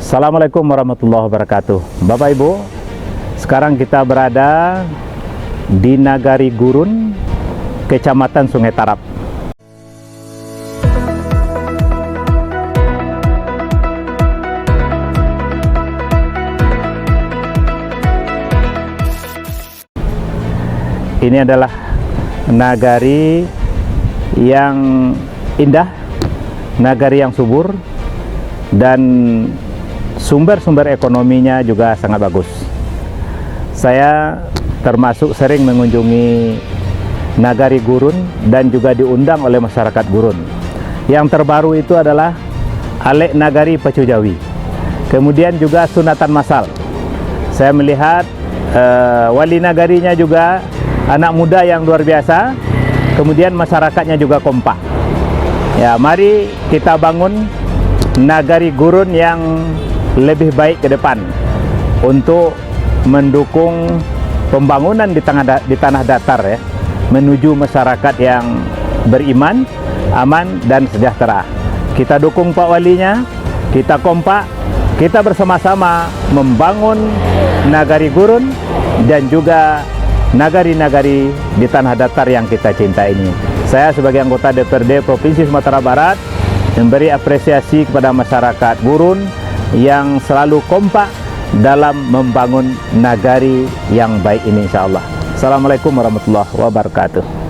Assalamualaikum warahmatullahi wabarakatuh. Bapak Ibu, sekarang kita berada di Nagari Gurun, Kecamatan Sungai Tarap. Ini adalah nagari yang indah, nagari yang subur, dan sumber-sumber ekonominya juga sangat bagus. Saya termasuk sering mengunjungi Nagari Gurun dan juga diundang oleh masyarakat Gurun. Yang terbaru itu adalah Alek Nagari Pacu Jawi. Kemudian juga sunatan masal. Saya melihat wali nagarinya juga anak muda yang luar biasa. Kemudian masyarakatnya juga kompak. Ya, mari kita bangun Nagari Gurun yang lebih baik ke depan untuk mendukung pembangunan di tanah datar ya, menuju masyarakat yang beriman, aman dan sejahtera. Kita dukung Pak Walinya, kita kompak, kita bersama-sama membangun Nagari Gurun dan juga nagari-nagari di tanah datar yang kita cinta ini. Saya sebagai anggota DPRD Provinsi Sumatera Barat memberi apresiasi kepada masyarakat Gurun yang selalu kompak dalam membangun nagari yang baik ini, insya Allah. Assalamualaikum warahmatullahi wabarakatuh.